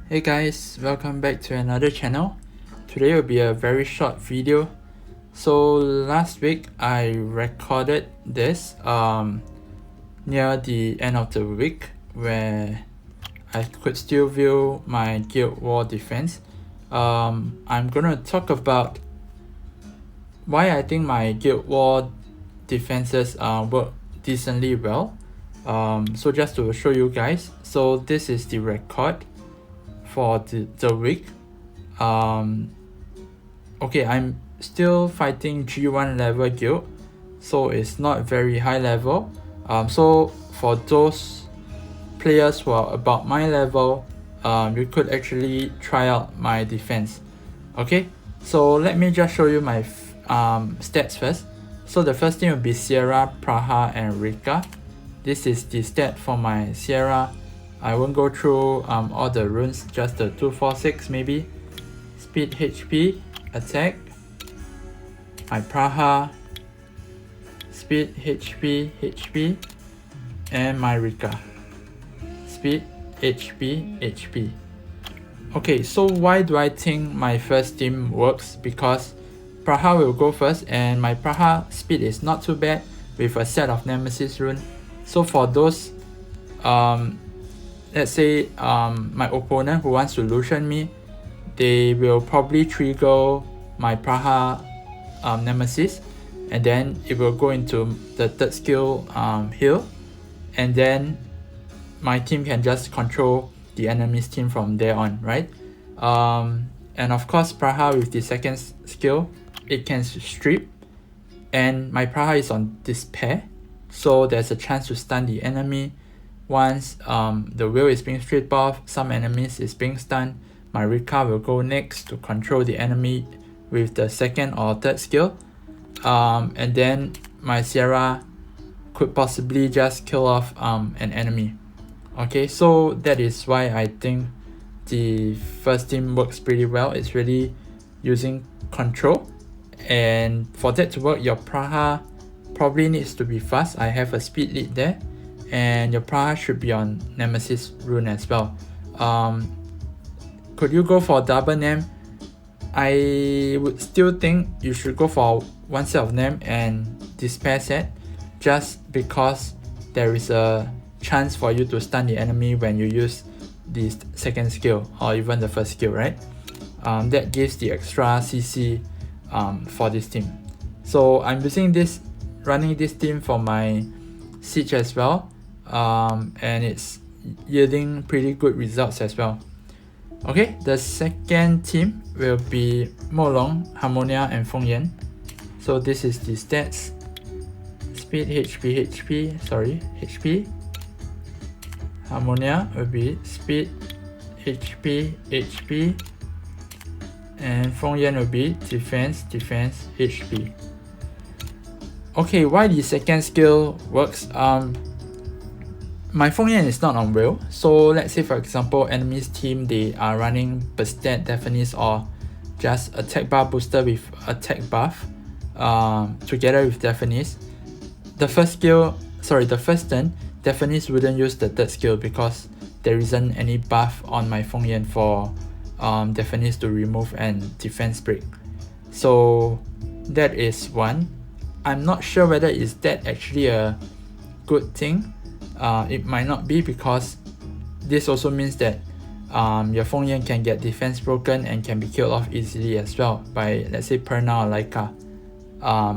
Hey guys, welcome back to another channel. Today will be a very short video. So last week I recorded this near the end of the week where I could still view my Guild War defense. I'm gonna talk about why I think my Guild War defenses work decently well. So just to show you guys, so this is the record for the week. Okay, I'm still fighting G1 level guild, so it's not very high level. So for those players who are about my level, you could actually try out my defense. Okay, so let me just show you my stats first. So the first thing will be Sierra, Praha, and Rika. This is the stat for my Sierra. I won't go through all the runes, just the 246 maybe. Speed, HP, attack. My Praha, speed, HP, and my Rika. Speed, HP. Okay, so why do I think my first team works? Because Praha will go first, and my Praha speed is not too bad with a set of Nemesis rune. So for those let's say my opponent who wants to Lucian me, they will probably trigger my Praha Nemesis, and then it will go into the third skill heal, and then my team can just control the enemy's team from there on, right? And of course Praha with the second skill, it can strip, and my Praha is on Despair, so there's a chance to stun the enemy. Once the will is being stripped off, some enemies is being stunned, my Rika will go next to control the enemy with the second or third skill, and then my Sierra could possibly just kill off an enemy. Okay, so that is why I think the first team works pretty well. It's really using control, and for that to work, your Praha probably needs to be fast. I have a speed lead there, and your Praha should be on Nemesis rune as well. Could you go for double Nem? I would still think you should go for one set of Nem and Despair set, just because there is a chance for you to stun the enemy when you use the second skill or even the first skill, right? That gives the extra CC for this team. So I'm running this team for my Siege as well, and it's yielding pretty good results as well. Okay, the second team will be Molong, Harmonia, and Fengyan. So this is the stats. Speed, HP. Harmonia will be speed, HP, and Fengyan will be defense, HP. Okay, why the second skill works? My Fengyan is not on will, so let's say for example enemy's team, they are running Bastet, Daphnis, or just attack bar booster with attack buff together with Daphnis. The first turn, Daphnis wouldn't use the third skill because there isn't any buff on my Fengyan for Daphnis to remove and defense break. So that is one. I'm not sure whether is that actually a good thing. It might not be, because this also means that your Fengyan can get defense broken and can be killed off easily as well by, let's say, Perna or Laika.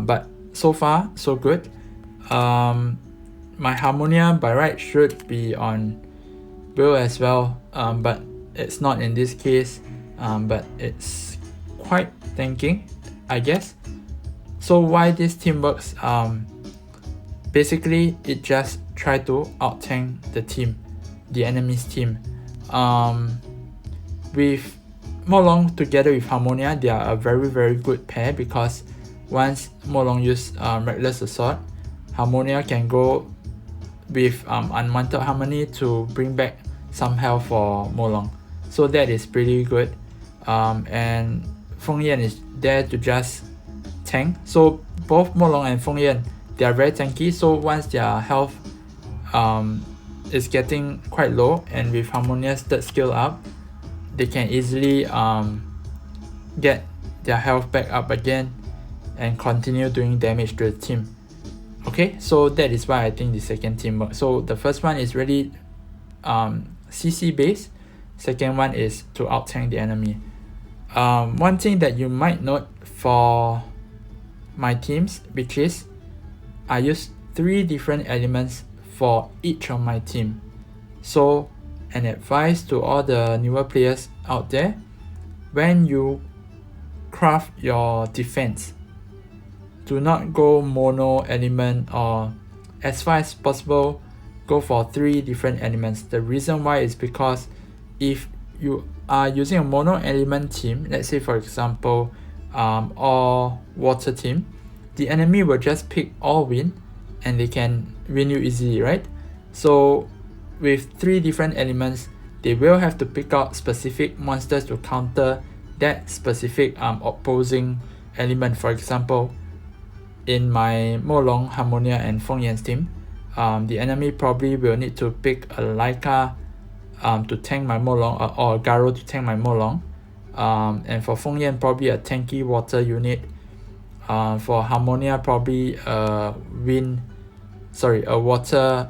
But so far so good. My Harmonia by right should be on will as well, but it's not in this case, but it's quite tanking, I guess. So why this team works? Basically it just try to out-tank the enemy's team. With Molong together with Harmonia, they are a very good pair, because once Molong use Reckless Assault, Harmonia can go with Unwanted Harmony to bring back some health for Molong. So that is pretty good. And Fengyan is there to just tank. So both Molong and Fengyan, they are very tanky, so once their health is getting quite low, and with Harmonia's third skill up, they can easily get their health back up again and continue doing damage to the team. Okay, so that is why I think the second team works. So the first one is really CC based. Second one is to out tank the enemy. One thing that you might note for my teams, which is I use 3 different elements for each of my team. So an advice to all the newer players out there, when you craft your defense, do not go mono element, or as far as possible go for 3 different elements. The reason why is because if you are using a mono element team, let's say for example all water team, the enemy will just pick all wind and they can win you easily, right? So with 3 different elements, they will have to pick out specific monsters to counter that specific opposing element. For example, in my Molong, Harmonia and Fengyan's team, the enemy probably will need to pick a Laika to tank my Molong, or a Garo to tank my Molong. And for Fengyan, probably a tanky water unit. For Harmonia, probably a water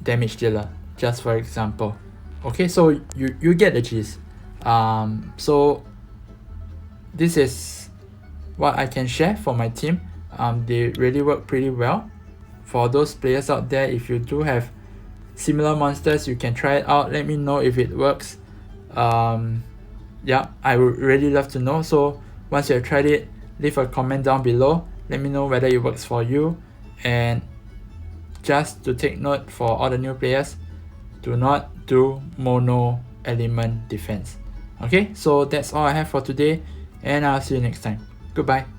damage dealer, just for example. Okay, so you get the gist. So this is what I can share for my team. They really work pretty well. For those players out there, if you do have similar monsters, you can try it out. Let me know if it works. Yeah, I would really love to know. So once you have tried it, leave a comment down below. Let me know whether it works for you. And just to take note for all the new players, do not do mono element defense. Okay, so that's all I have for today, and I'll see you next time. Goodbye.